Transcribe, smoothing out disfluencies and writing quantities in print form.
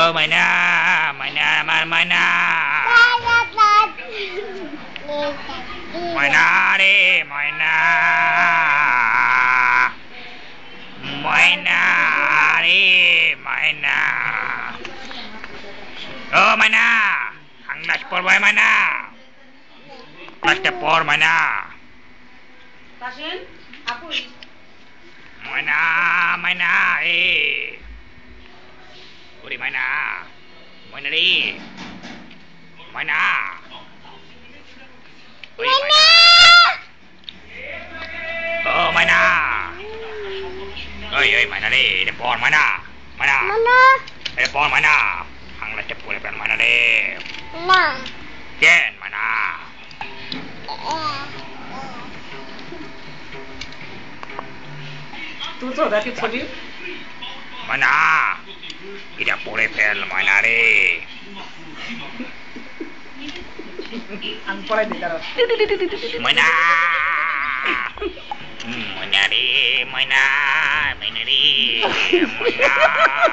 Oh, mana? Mana, mana, mana? Mana ni? Mana? Mana ni? Mana? Oh, mana? Ang naspor boy mana? Naspor mana? Tasin, apa? Mana? Mana? Uri mana? Mana ni? Mana? Uri mana? Oh, mana? Oi, oi, mana ni? Telepon mana? Mana? Mana? Telepon mana? Ang telepon telepon mana ni? Nah. Jen mana? Tu tu dah kita ni. Mana? Tidak boleh pel mana ni? Ang pala di karo. Mana? Mana ni? Mana? Mana ni? Mana?